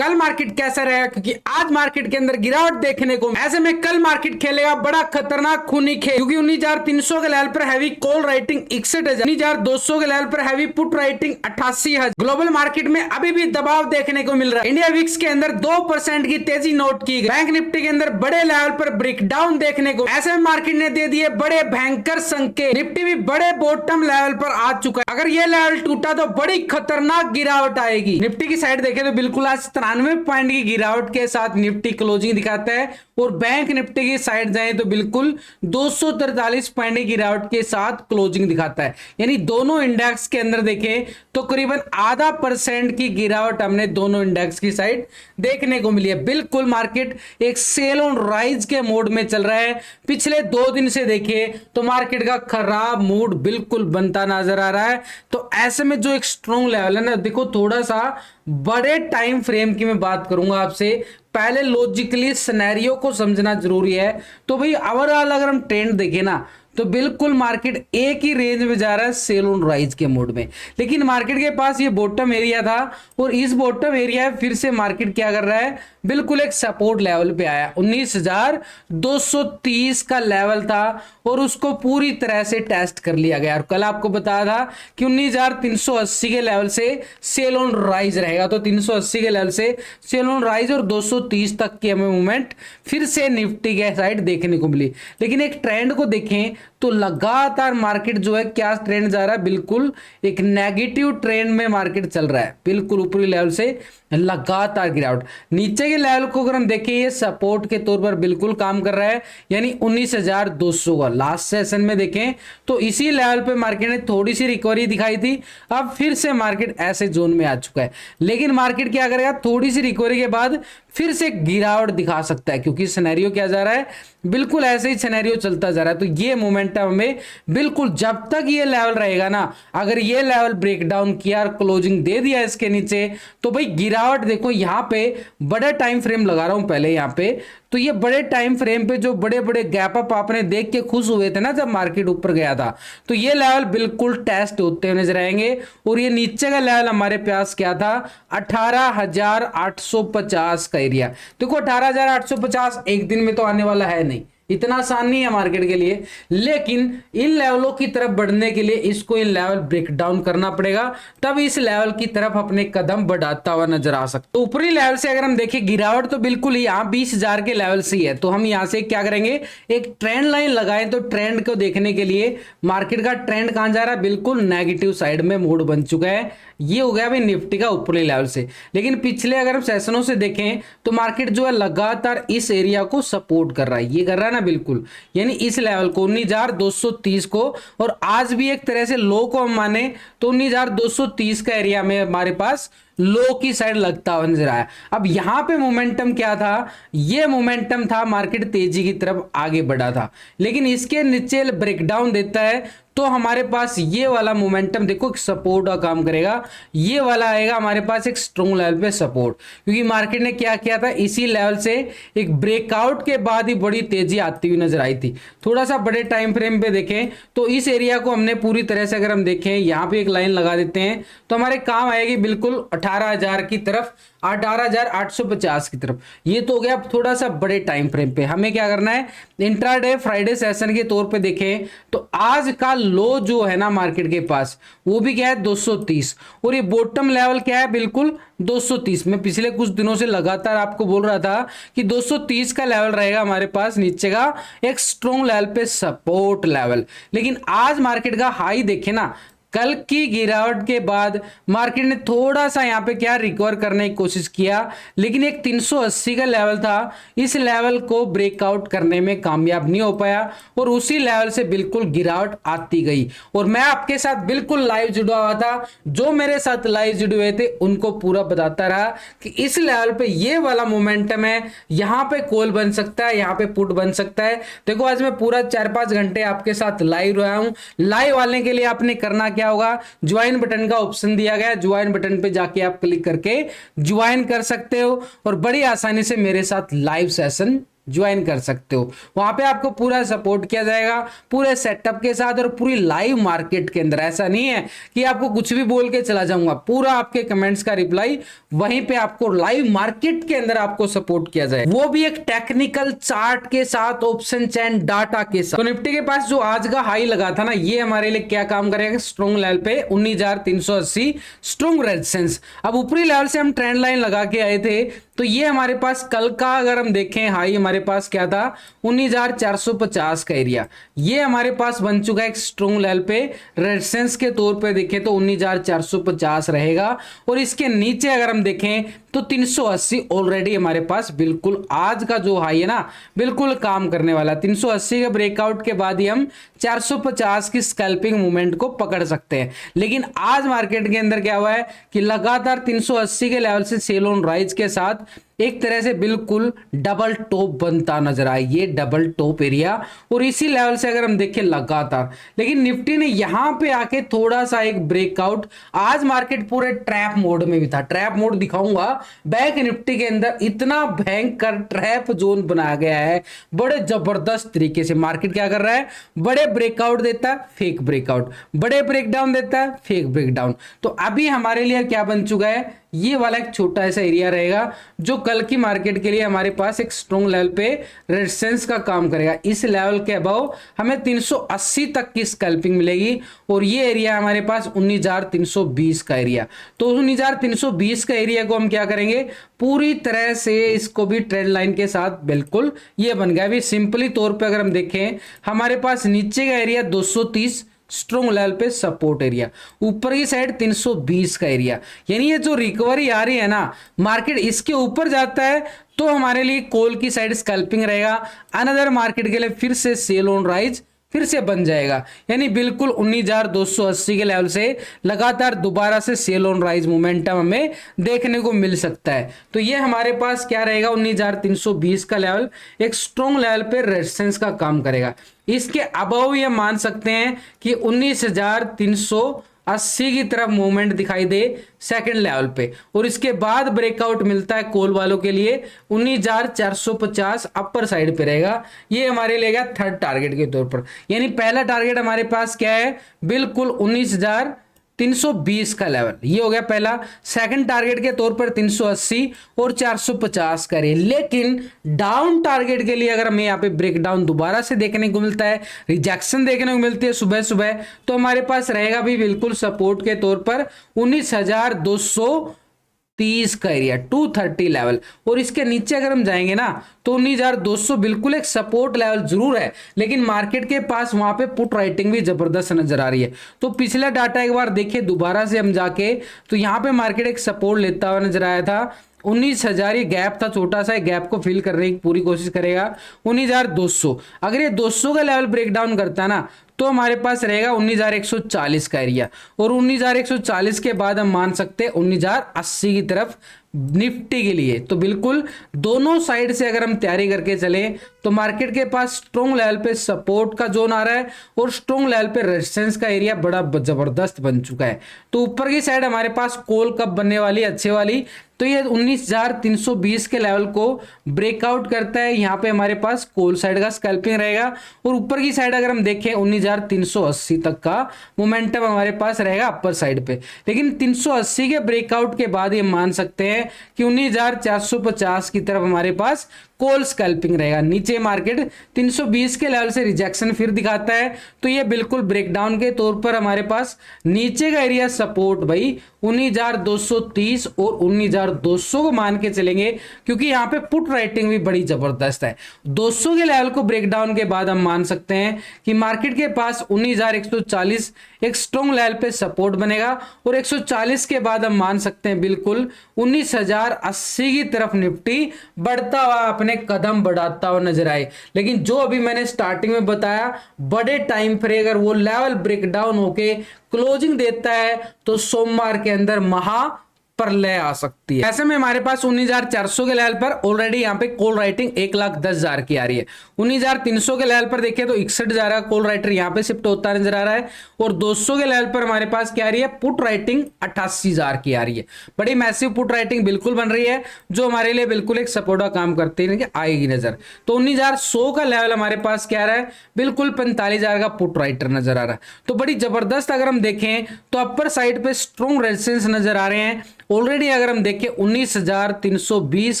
कल मार्केट कैसा रहेगा, क्योंकि आज मार्केट के अंदर गिरावट देखने को, ऐसे में कल मार्केट खेलेगा बड़ा खतरनाक खूनी खेल, क्योंकि 19,300 के लेवल पर हैवी कॉल राइटिंग 61,000, 19,200 के लेवल पर heavy put writing 88,000। Global market में अभी भी दबाव देखने को मिल रहा है। इंडिया विक्स के अंदर 2% की तेजी नोट की गई। बैंक निफ्टी के अंदर बड़े लेवल पर ब्रेकडाउन देखने को, ऐसे में मार्केट ने दे दिए बड़े भयंकर संकेत। निफ्टी भी बड़े बॉटम लेवल पर आ चुका है। अगर ये लेवल टूटा तो बड़ी खतरनाक गिरावट आएगी। निफ्टी की साइड देखें तो बिल्कुल आज 93 पॉइंट की गिरावट के साथ निफ्टी क्लोजिंग दिखाता है, और बैंक निफ्टी की साइड जाए तो बिल्कुल 243 पॉइंट की गिरावट के साथ क्लोजिंग दिखाता है। यानी दोनों इंडेक्स के अंदर देखें तो करीबन आधा % की गिरावट हमने दोनों इंडेक्स की साइड देखने को मिली है। बिल्कुल मार्केट एक सेल ऑन राइज के मोड में चल रहा है। पिछले 2 दिन से देखें तो मार्केट का खराब मूड बिल्कुल बनता नजर आ रहा है। तो ऐसे में जो एक स्ट्रॉन्ग लेवल है ना, देखो थोड़ा सा बड़े टाइम फ्रेम की मैं बात करूंगा आपसे, पहले लॉजिकली सिनेरियो को समझना जरूरी है। तो भाई ओवरऑल अगर हम ट्रेंड देखें ना तो बिल्कुल मार्केट एक ही रेंज में जा रहा है, सेल ऑन राइज के मोड में। लेकिन मार्केट के पास ये बॉटम एरिया था, और इस बॉटम एरिया फिर से मार्केट क्या कर रहा है, बिल्कुल एक सपोर्ट लेवल पे आया। 19,230 का लेवल था और उसको पूरी तरह से टेस्ट कर लिया गया। और कल आपको बताया था कि 19,380 के लेवल से सेल ऑन राइज रहेगा, तो 380 के लेवल से सेल ऑन राइज और 230 तक की हमें मूवमेंट फिर से निफ्टी के साइड देखने को मिली। लेकिन एक ट्रेंड को देखें तो लगातार मार्केट जो है क्या ट्रेंड जा रहा है, बिल्कुल एक नेगेटिव ट्रेंड में मार्केट चल रहा है। बिल्कुल ऊपरी लेवल से लगातार गिरावट, नीचे के लेवल को अगर हम देखें ये सपोर्ट के तौर पर बिल्कुल काम कर रहा है, यानी 19,200 का लास्ट सेशन में देखें तो इसी लेवल पे मार्केट ने थोड़ी सी रिकवरी दिखाई थी। अब फिर से मार्केट ऐसे जोन में आ चुका है। लेकिन मार्केट क्या करेगा, थोड़ी सी रिकवरी के बाद फिर से गिरावट दिखा सकता है, क्योंकि सिनेरियो क्या जा रहा है, बिल्कुल ऐसे ही सिनेरियो चलता जा रहा है। तो ये मोमेंटम में बिल्कुल जब तक ये लेवल रहेगा ना, अगर ये लेवल ब्रेकडाउन किया और क्लोजिंग दे दिया इसके नीचे, तो भाई गिरावट देखो यहाँ पे बड़ा टाइम फ्रेम लगा रहा हूं पहले यहाँ पे। तो ये बड़े टाइम फ्रेम पे जो बड़े बड़े गैप अप आपने देख के खुश हुए थे ना जब मार्केट ऊपर गया था, तो ये लेवल बिल्कुल टेस्ट होते हुए नजर आएंगे। और ये नीचे का लेवल हमारे पास क्या था, 18,850 का एरिया। देखो 18,850 एक दिन में तो आने वाला है नहीं, इतना आसान नहीं है मार्केट के लिए। लेकिन इन लेवलों की तरफ बढ़ने के लिए इसको इन लेवल ब्रेक डाउन करना पड़ेगा, तब इस लेवल की तरफ अपने कदम बढ़ाता हुआ नजर आ सकता है। तो ऊपरी लेवल से अगर हम देखें गिरावट तो बिल्कुल यहाँ 20,000 के लेवल से ही है। तो हम यहाँ से क्या करेंगे, एक ट्रेंड लाइन लगाएं। तो ट्रेंड को देखने के लिए मार्केट का ट्रेंड कहां जा रहा है, बिल्कुल नेगेटिव साइड में मूड बन चुका है। ये हो गया भाई निफ्टी का ऊपरी लेवल से। लेकिन पिछले अगर हम सेशनों से देखें तो मार्केट जो है लगातार इस एरिया को सपोर्ट कर रहा है, ये कर रहा है ना बिल्कुल, यानी इस लेवल को 19,230 को, और आज भी एक तरह से लो को हम माने तो 19,230 का एरिया में हमारे पास लो की साइड लगता हुआ नजर आया। अब यहां पे मोमेंटम क्या था, ये मोमेंटम था मार्केट तेजी की तरफ आगे बढ़ा था। लेकिन इसके नीचे ब्रेकडाउन देता है तो हमारे पास ये वाला मोमेंटम देखो सपोर्ट का काम करेगा, ये वाला आएगा हमारे पास एक स्ट्रॉन्ग लेवल पे सपोर्ट। क्योंकि मार्केट ने क्या किया था, इसी लेवल से एक ब्रेकआउट के बाद ही बड़ी तेजी आती हुई नजर आई थी। थोड़ा सा बड़े टाइम फ्रेम पे देखें तो इस एरिया को हमने पूरी तरह से अगर हम देखें, यहां पे एक लाइन लगा देते हैं तो हमारे काम आएगी बिल्कुल 18,000 की तरफ, 18,850 की तरफ। ये तो हो गया थोड़ा सा बड़े टाइम फ्रेम पे। हमें क्या करना है, इंट्राडे फ्राइडे सेशन के तौर पे देखें तो आज का लो जो है ना मार्केट के पास, वो भी क्या है 230, और ये बॉटम लेवल क्या है, बिल्कुल 230। मैं पिछले कुछ दिनों से लगातार आपको बोल रहा था कि 230 का लेवल रहेगा हमारे पास नीचे का एक स्ट्रॉन्ग लेवल पे सपोर्ट लेवल। लेकिन आज मार्केट का हाई देखे ना, कल की गिरावट के बाद मार्केट ने थोड़ा सा यहां पे क्या रिकवर करने की कोशिश किया, लेकिन एक 380 का लेवल था, इस लेवल को ब्रेकआउट करने में कामयाब नहीं हो पाया, और उसी लेवल से बिल्कुल गिरावट आती गई। और मैं आपके साथ बिल्कुल लाइव जुड़ा हुआ था, जो मेरे साथ लाइव जुड़े हुए थे उनको पूरा बताता रहा कि इस लेवल पे ये वाला मोमेंटम है, यहां पे कॉल बन सकता है, यहां पे पुट बन सकता है। देखो आज मैं पूरा 4-5 घंटे आपके साथ लाइव रहा हूं। लाइव आने के लिए आपने करना क्या होगा, ज्वाइन बटन का ऑप्शन दिया गया है, ज्वाइन बटन पे जाके आप क्लिक करके ज्वाइन कर सकते हो और बड़ी आसानी से मेरे साथ लाइव सेशन ज्वाइन कर सकते हो। वहां पे आपको पूरा सपोर्ट किया जाएगा पूरे सेटअप के साथ और पूरी लाइव मार्केट के अंदर। ऐसा नहीं है कि आपको कुछ भी बोल के चला जाऊंगा, पूरा आपके कमेंट्स का रिप्लाई वहीं पे आपको लाइव मार्केट के अंदर आपको सपोर्ट किया जाए, वो भी एक टेक्निकल चार्ट के साथ, ऑप्शन चैन डाटा के साथ। तो निफ्टी के पास जो आज का हाई लगा था ना, ये हमारे लिए क्या काम करेगा, स्ट्रॉन्ग लेवल पे 19,380 स्ट्रॉन्ग रेजिस्टेंस। अब ऊपरी लेवल से हम ट्रेंड लाइन लगा के आए थे, तो ये हमारे पास कल का अगर हम देखें हाई हमारे पास क्या था, 19,450 का एरिया, ये हमारे पास बन चुका है एक स्ट्रॉन्ग लेवल पे। रेजिस्टेंस के तौर पे देखें तो 19,450 रहेगा, और इसके नीचे अगर हम देखें तो 380 ऑलरेडी हमारे पास बिल्कुल आज का जो हाई है ना, बिल्कुल काम करने वाला। 380 के ब्रेकआउट के बाद ही हम 450 की स्कैल्पिंग मूवमेंट को पकड़ सकते हैं। लेकिन आज मार्केट के अंदर क्या हुआ है कि लगातार 380 के लेवल से सेल ऑन राइज के साथ एक तरह से बिल्कुल डबल टॉप बनता नजर आया, ये डबल टॉप एरिया, और इसी लेवल से अगर हम देखें लगातार। लेकिन निफ्टी ने यहां पे आके थोड़ा सा एक ब्रेकआउट, आज मार्केट पूरे ट्रैप मोड में भी था। ट्रैप मोड दिखाऊंगा, बैंक निफ्टी के अंदर इतना भयंकर ट्रैप जोन बनाया गया है, बड़े जबरदस्त तरीके से। मार्केट क्या कर रहा है, बड़े ब्रेकआउट देता है, फेक ब्रेकआउट, बड़े ब्रेकडाउन देता है, फेक ब्रेकडाउन। तो अभी हमारे लिए क्या बन चुका है, ये वाला एक छोटा ऐसा एरिया रहेगा जो कल की मार्केट के लिए हमारे पास एक स्ट्रॉन्ग लेवल पे रेजिस्टेंस का काम करेगा। इस लेवल के अबव हमें 380 तक की स्कैल्पिंग मिलेगी, और ये एरिया हमारे पास 19,320 का एरिया। तो 19,320 का एरिया को हम क्या करेंगे, पूरी तरह से इसको भी ट्रेंड लाइन के साथ बिल्कुल ये बन गया। अभी सिंपली तौर पे अगर हम देखें, हमारे पास नीचे का एरिया 230 स्ट्रॉन्ग लेवल पे सपोर्ट एरिया, ऊपर की साइड 320 का एरिया। यानी ये जो रिकवरी आ रही है ना, मार्केट इसके ऊपर जाता है तो हमारे लिए कॉल की साइड स्कैल्पिंग रहेगा, अनदर मार्केट के लिए फिर से सेल ऑन राइज फिर से बन जाएगा। यानी बिल्कुल 19,280 के लेवल से लगातार दोबारा से सेल ऑन राइज मोमेंटम हमें देखने को मिल सकता है। तो ये हमारे पास क्या रहेगा, 19,320 का लेवल एक स्ट्रॉन्ग लेवल पे रेजिस्टेंस का काम करेगा। इसके अबव ये मान सकते हैं कि 19,380 की तरफ मूवमेंट दिखाई दे सेकंड लेवल पे, और इसके बाद ब्रेकआउट मिलता है कॉल वालों के लिए 19,450 अपर साइड पे रहेगा। ये हमारे लेगा थर्ड टारगेट के तौर पर। यानी पहला टारगेट हमारे पास क्या है, बिल्कुल 19,320 का लेवल, ये हो गया पहला। सेकंड टारगेट के तौर पर 380 और 450 करें। लेकिन डाउन टारगेट के लिए अगर हमें यहाँ पे ब्रेकडाउन दोबारा से देखने को मिलता है, रिजेक्शन देखने को मिलती है सुबह सुबह, तो हमारे पास रहेगा भी बिल्कुल सपोर्ट के तौर पर 19,230 का एरिया, 230 लेवल। और इसके नीचे अगर हम जाएंगे ना तो 19,200 बिल्कुल एक सपोर्ट लेवल जरूर है, लेकिन मार्केट के पास वहां पे पुट राइटिंग भी जबरदस्त नजर आ रही है। तो पिछला डाटा एक बार देखिए दोबारा से हम जाके, तो यहां पे मार्केट एक सपोर्ट लेता हुआ नजर आया था 19,000। ये गैप था छोटा सा, गैप को फिल करने की पूरी कोशिश करेगा 19,200। अगर ये 200 का लेवल ब्रेकडाउन करता है ना, तो हमारे पास रहेगा 19,140 का एरिया, और 19,140 के बाद हम मान सकते हैं 19,080 की तरफ निफ्टी के लिए। तो बिल्कुल दोनों साइड से अगर हम तैयारी करके चले तो मार्केट के पास स्ट्रॉन्ग लेवल पे सपोर्ट का जोन आ रहा है, और स्ट्रॉन्ग लेवल पे रेजिस्टेंस का एरिया बड़ा जबरदस्त बन चुका है। तो ऊपर की साइड हमारे पास कॉल कब बनने वाली अच्छे वाली, तो ये 19,320 के लेवल को ब्रेकआउट करता है, यहाँ पे हमारे पास कॉल साइड का स्कैल्पिंग रहेगा, और ऊपर की साइड अगर हम देखें 19,380 तक का मोमेंटम हमारे पास रहेगा अपर साइड पे। लेकिन 380 के ब्रेकआउट के बाद ये मान सकते हैं कि 19,450 की तरफ हमारे पास कॉल स्कैल्पिंग रहेगा। नीचे मार्केट 320 के लेवल से रिजेक्शन फिर दिखाता है, तो ये बिल्कुल ब्रेकडाउन के तौर पर हमारे पास नीचे का एरिया सपोर्ट भाई 19,230 और 19,200 को मान के चलेंगे, क्योंकि यहाँ पे पुट राइटिंग भी बड़ी जबरदस्त है। 200 के लेवल को ब्रेकडाउन के बाद हम मान सकते हैं कि मार्केट के पास 19,140 एक स्ट्रॉन्ग लेवल पे सपोर्ट बनेगा, और 140 के बाद हम मान सकते हैं बिल्कुल 19,080 की तरफ निफ्टी बढ़ता हुआ अपने कदम बढ़ाता हुआ नजर आए। लेकिन जो अभी मैंने स्टार्टिंग में बताया, बड़े टाइम फ्रेम अगर वो लेवल ब्रेकडाउन होके क्लोजिंग देता है तो सोमवार के अंदर महा प्रलय आ सकती है। ऐसे में हमारे पास 19,400 के लेवल पर ऑलरेडी यहाँ पे कॉल राइटिंग 1,10,000 की आ रही है। 19,300 के लेवल पर देखें तो 61,000 का कॉल राइटर यहाँ पे शिफ्ट होता नजर आ रहा है, और 200 के लेवल पर हमारे पास क्या आ रही है, पुट राइटिंग 88,000 की आ रही है। बड़ी मैसिव पुट राइटिंग बिल्कुल बन रही है, जो हमारे लिए बिल्कुल एक सपोर्ट का काम करती है, आएगी नजर। तो 19,100 का लेवल हमारे पास क्या आ रहा है, बिल्कुल 45,000 का पुट राइटर नजर आ रहा है। तो बड़ी जबरदस्त अगर हम देखें तो अपर साइड पे स्ट्रॉन्ग रेजिस्टेंस नजर आ रहे हैं ऑलरेडी। अगर हम देखें 19,320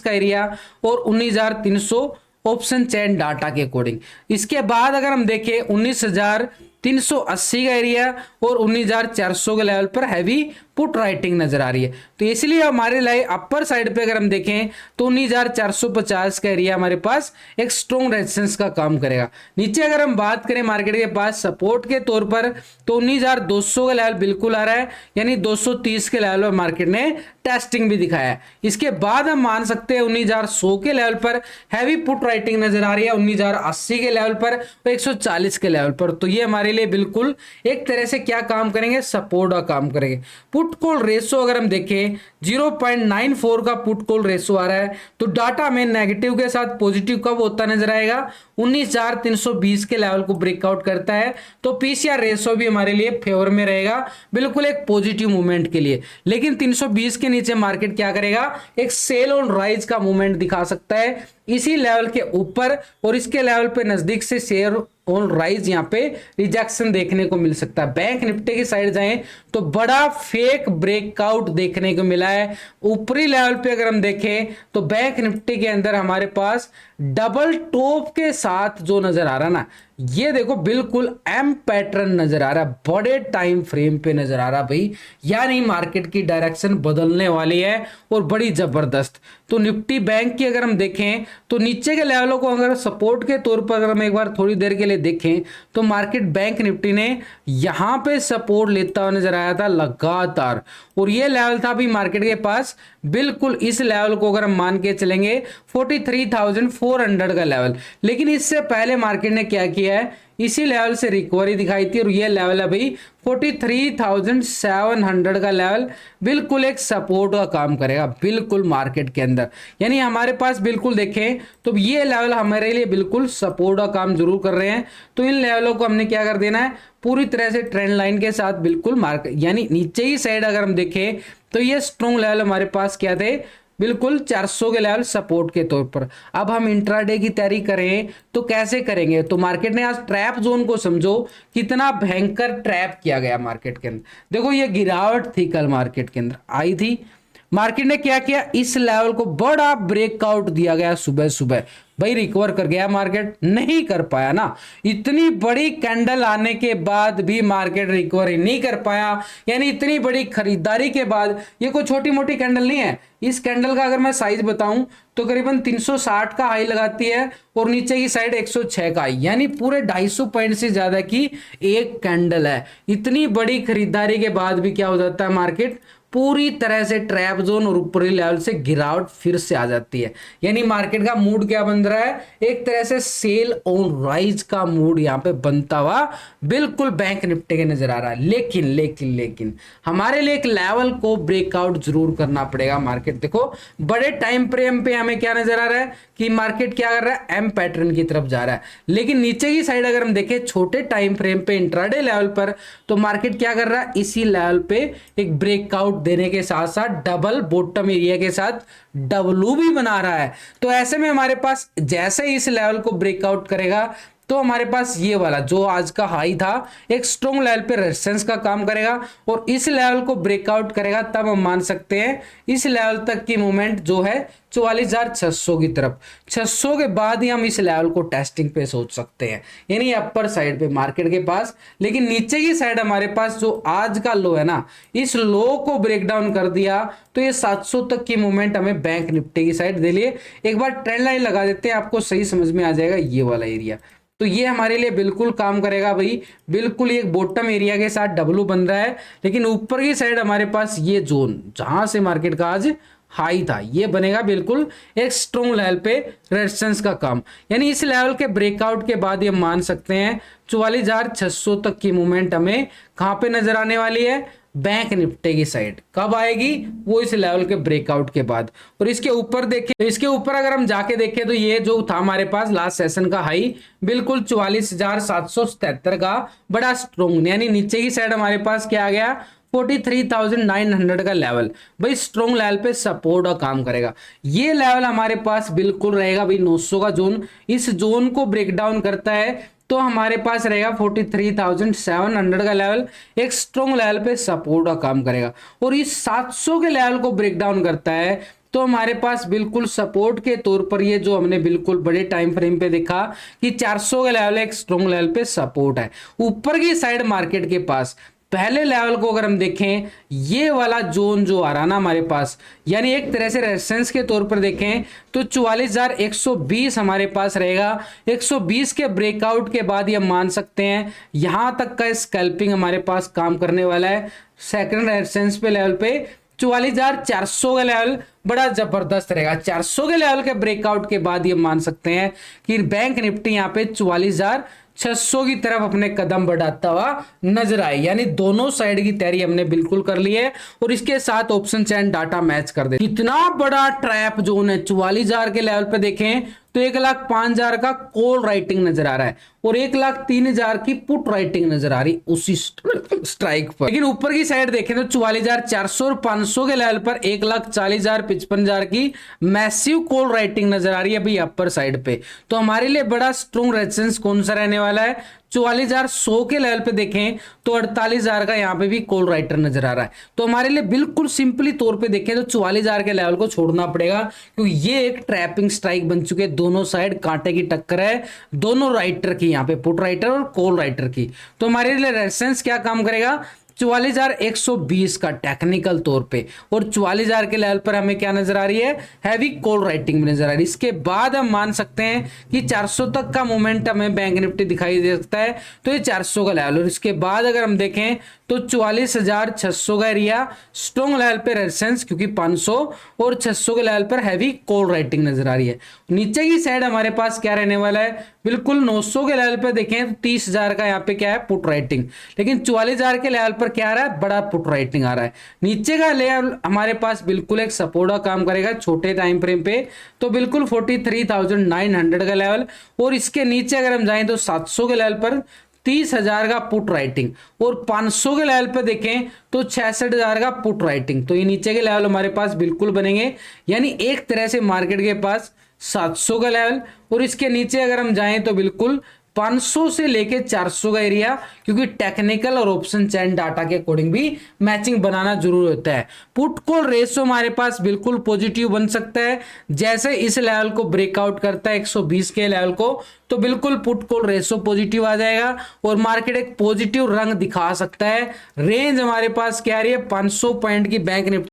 का एरिया और 19,300 ऑप्शन चेन डाटा के अकॉर्डिंग। इसके बाद अगर हम देखें 19,380 का एरिया और 19,400 के लेवल पर हैवी पुट राइटिंग नजर आ रही है। तो इसलिए हमारे लिए अपर साइड पे अगर हम देखें तो 19,450 का एरिया हमारे पास एक स्ट्रॉन्ग रेजिस्टेंस का काम करेगा। नीचे अगर हम बात करें मार्केट के पास सपोर्ट के तौर पर तो 19,200 का लेवल बिल्कुल आ रहा है, यानी 230 के लेवल पर मार्केट ने टेस्टिंग भी दिखाया है। इसके बाद हम मान सकते हैं 19,100 के लेवल पर हैवी पुट राइटिंग नजर आ रही है, 19,080 के लेवल पर, 140 के लेवल पर। तो ये हमारे लिए बिल्कुल एक तरह से क्या काम करेंगे, सपोर्ट का काम करेंगे। पुट कॉल रेशो अगर हम देखें 0.94 का पुट कॉल रेशो आ रहा है, तो डाटा में नेगेटिव के साथ पॉजिटिव कब होता नजर आएगा, 19,320 के लेवल को ब्रेकआउट करता है तो पीसीआर रेशो भी हमारे लिए फेवर में रहेगा, बिल्कुल एक पॉजिटिव मूवमेंट के लिए। लेकिन 320 के नीचे मार्केट क्या करेगा, एक सेल ऑन राइज का मूवमेंट दिखा सकता है इसी लेवल के ऊपर, और इसके लेवल पे नजदीक से शेयर ऑन राइज यहाँ पे रिजेक्शन देखने को मिल सकता है। बैंक निफ्टी की साइड जाएं तो बड़ा फेक ब्रेकआउट देखने को मिला है। ऊपरी लेवल पे अगर हम देखें तो बैंक निफ्टी के अंदर हमारे पास डबल टॉप के साथ जो नजर आ रहा ना, ये देखो बिल्कुल एम पैटर्न नजर आ रहा है, बड़े टाइम फ्रेम पे नजर आ रहा भाई, यानी मार्केट की डायरेक्शन बदलने वाली है और बड़ी जबरदस्त। तो निफ्टी बैंक की अगर हम देखें तो नीचे के लेवलों को अगर सपोर्ट के तौर पर अगर हम एक बार थोड़ी देर के लिए देखें तो मार्केट बैंक निफ्टी ने यहां पे सपोर्ट लेता हुआ नजर आया था लगातार, और ये लेवल था भी मार्केट के पास बिल्कुल इस लेवल को अगर हम मान के चलेंगे 43,400 का लेवल। लेकिन इससे पहले मार्केट ने क्या किया है, इसी लेवल से रिकवरी दिखाई थी, और ये लेवल है भाई 43,700 का लेवल, बिल्कुल एक सपोर्ट का काम करेगा बिल्कुल मार्केट के अंदर। यानी हमारे पास बिल्कुल देखें तो ये लेवल हमारे लिए बिल्कुल सपोर्ट का काम जरूर कर रहे हैं। तो इन लेवलों को हमने क्या कर देना है, पूरी तरह से ट्रेंड लाइन के साथ बिल्कुल मार्केट, यानी नीचे ही साइड अगर हम देखें तो ये स्ट्रॉन्ग लेवल हमारे पास क्या थे, बिल्कुल 400 के लेवल सपोर्ट के तौर पर। अब हम इंट्राडे की तैयारी करें तो कैसे करेंगे, तो मार्केट ने आज ट्रैप जोन को समझो कितना भयंकर ट्रैप किया गया मार्केट के अंदर। देखो ये गिरावट थी कल मार्केट के अंदर आई थी, मार्केट ने क्या किया, इस लेवल को बड़ा ब्रेकआउट दिया गया सुबह सुबह, भाई रिकवर कर गया मार्केट, नहीं कर पाया ना, इतनी बड़ी कैंडल आने के बाद भी मार्केट रिकवरी नहीं कर पाया। यानी इतनी बड़ी खरीदारी के बाद, ये कोई छोटी मोटी कैंडल नहीं है, इस कैंडल का अगर मैं साइज बताऊं तो करीबन 360 का हाई लगाती है और नीचे की साइड 106 का हाई, यानी पूरे 250 पॉइंट से ज्यादा की एक कैंडल है। इतनी बड़ी खरीदारी के बाद भी क्या हो जाता है, मार्केट पूरी तरह से ट्रैप जोन और ऊपरी लेवल से गिरावट फिर से आ जाती है। यानी मार्केट का मूड क्या बन रहा है, एक तरह से सेल ऑन राइज का मूड यहाँ पे बनता हुआ बिल्कुल बैंक निफ्टी के नजर आ रहा है। लेकिन लेकिन लेकिन हमारे लिए एक लेवल को ब्रेकआउट जरूर करना पड़ेगा। मार्केट देखो बड़े टाइम फ्रेम पे हमें क्या नजर आ रहा है कि मार्केट क्या कर रहा है, एम पैटर्न की तरफ जा रहा है। लेकिन नीचे की साइड अगर हम देखें छोटे टाइम फ्रेम पे इंट्राडे लेवल पर, तो मार्केट क्या कर रहा है, इसी लेवल पे एक ब्रेकआउट देने के साथ साथ डबल बॉटम एरिया के साथ डब्ल्यू भी बना रहा है। तो ऐसे में हमारे पास जैसे ही इस लेवल को ब्रेकआउट करेगा तो हमारे पास ये वाला जो आज का हाई था एक स्ट्रॉन्ग लेवल पे रेजिस्टेंस का काम करेगा, और इस लेवल को ब्रेकआउट करेगा तब हम मान सकते हैं इस लेवल तक की मूवमेंट जो है 44,600 की तरफ। 600 के बाद ही हम इस लेवल को टेस्टिंग पे सोच सकते हैं, यानी अपर साइड पे मार्केट के पास। लेकिन नीचे की साइड हमारे पास जो आज का लो है ना, इस लो को ब्रेक डाउन कर दिया तो ये 700 तक की मूवमेंट हमें बैंक निफ्टी की साइड दे लिए। एक बार ट्रेंड लाइन लगा देते हैं, आपको सही समझ में आ जाएगा ये वाला एरिया। तो ये हमारे लिए बिल्कुल काम करेगा भाई, बिल्कुल एक बॉटम एरिया के साथ डब्ल्यू बन रहा है। लेकिन ऊपर की साइड हमारे पास ये जोन जहां से मार्केट का आज हाई था, ये बनेगा बिल्कुल एक स्ट्रॉन्ग लेवल पे रेजिस्टेंस का काम। यानी इस लेवल के ब्रेकआउट के बाद ये मान सकते हैं 44,600 तक की मूवमेंट हमें कहां पे नजर आने वाली है, बैंक निफ्टी की साइड कब आएगी, वो इस लेवल के ब्रेकआउट के बाद। और इसके ऊपर देखें तो इसके ऊपर अगर हम जाके देखें तो ये जो था हमारे पास लास्ट सेशन का हाई बिल्कुल 44,777 का बड़ा स्ट्रॉन्ग, यानी नीचे की साइड हमारे पास क्या आ गया 43,900 का लेवल, भाई स्ट्रॉन्ग लेवल पे सपोर्ट का काम करेगा। ये लेवल हमारे पास बिल्कुल रहेगा भाई 900 का जोन, इस जोन को ब्रेक डाउन करता है तो हमारे पास रहेगा 43,700 का लेवल, एक स्ट्रॉन्ग लेवल पे सपोर्ट का काम करेगा। और इस 700 के लेवल को ब्रेक डाउन करता है तो हमारे पास बिल्कुल सपोर्ट के तौर पर ये जो हमने बिल्कुल बड़े टाइम फ्रेम पे देखा कि 400 के लेवल एक स्ट्रॉन्ग लेवल पे सपोर्ट है। ऊपर की साइड मार्केट के पास पहले लेवल को अगर हम देखें, ये वाला जोन जो आ रहा ना हमारे पास, यानी एक तरह से रेजिस्टेंस के तौर पर देखें तो 44,120 हमारे पास रहेगा। 120 के ब्रेकआउट के बाद ये मान सकते हैं यहां तक का स्कैल्पिंग हमारे पास काम करने वाला है। सेकंड रेजिस्टेंस पे लेवल पे 44,400 का लेवल बड़ा जबरदस्त रहेगा। 400 के लेवल के ब्रेकआउट के बाद ये मान सकते हैं कि बैंक निफ्टी यहाँ पे 44,600 की तरफ अपने कदम बढ़ाता हुआ नजर आए, यानी दोनों साइड की तैयारी हमने बिल्कुल कर ली है। और इसके साथ ऑप्शन चैन डाटा मैच कर दे। कितना बड़ा ट्रैप जोन है, 44,000 के लेवल पे देखें तो 1,05,000 का कॉल राइटिंग नजर आ रहा है और 1,03,000 की पुट राइटिंग नजर आ रही उसी स्ट्राइक पर। लेकिन ऊपर की साइड देखें तो 44,400 और 500 के लेवल पर 1,40,000 55,000 की मैसिव कॉल राइटिंग नजर आ रही है भाई अपर साइड पे। तो हमारे लिए बड़ा स्ट्रॉन्ग रेजिस्टेंस कौन सा रहने वाला है, 44,100 के लेवल पे देखें तो 48,000 का यहाँ पे भी कॉल राइटर नजर आ रहा है। तो हमारे लिए बिल्कुल सिंपली तौर पे देखें तो 44,000 के लेवल को छोड़ना पड़ेगा, क्योंकि ये एक ट्रैपिंग स्ट्राइक बन चुके हैं। दोनों साइड कांटे की टक्कर है, दोनों राइटर की, यहाँ पे पुट राइटर और कॉल राइटर की। तो हमारे लिए रेजिस्टेंस क्या काम करेगा, 44,120 का टेक्निकल तौर पे, और 44,000 के लेवल पर हमें क्या नजर आ रही है, हैवी कॉल राइटिंग नजर आ रही है। इसके बाद हम मान सकते हैं कि 400 तक का मोमेंट हमें बैंक निफ्टी दिखाई दे सकता है, तो ये 400 का लेवल। और इसके बाद अगर हम देखें तो 44,600 का एरिया स्ट्रॉन्ग लेवल पे रेजिस्टेंस, क्योंकि 500 और 600 के लेवल पर हैवी कॉल राइटिंग नजर आ रही है। नीचे की साइड हमारे पास क्या रहने वाला है, बिल्कुल 900 के लेवल पे देखें तो 30,000 का यहाँ पे क्या है पुट राइटिंग, लेकिन 44,000 के लेवल पर क्या आ रहा है, बड़ा पुट राइटिंग आ रहा है। नीचे का लेवल हमारे पास बिल्कुल एक सपोर्ट का काम करेगा छोटे टाइम फ्रेम पे, तो बिल्कुल 43,900 का लेवल। और इसके नीचे अगर हम जाएं तो 700 के लेवल पर 30,000 का पुट राइटिंग, और 500 के लेवल पे देखें तो 66,000 का पुट राइटिंग। तो ये नीचे के लेवल हमारे पास बिल्कुल बनेंगे, यानी एक तरह से मार्केट के पास 700 का लेवल, और इसके नीचे अगर हम जाएं तो बिल्कुल 500 से लेके 400 का एरिया, क्योंकि टेक्निकल और ऑप्शन चैन डाटा के अकॉर्डिंग भी मैचिंग बनाना जरूर होता है। पुट कॉल रेशो हमारे पास बिल्कुल पॉजिटिव बन सकता है, जैसे इस लेवल को ब्रेकआउट करता है 120 के लेवल को, तो बिल्कुल पुट कॉल रेशो पॉजिटिव आ जाएगा और मार्केट एक पॉजिटिव रंग दिखा सकता है। रेंज हमारे पास क्या आ रही है, 500 पॉइंट की बैंक निफ्टी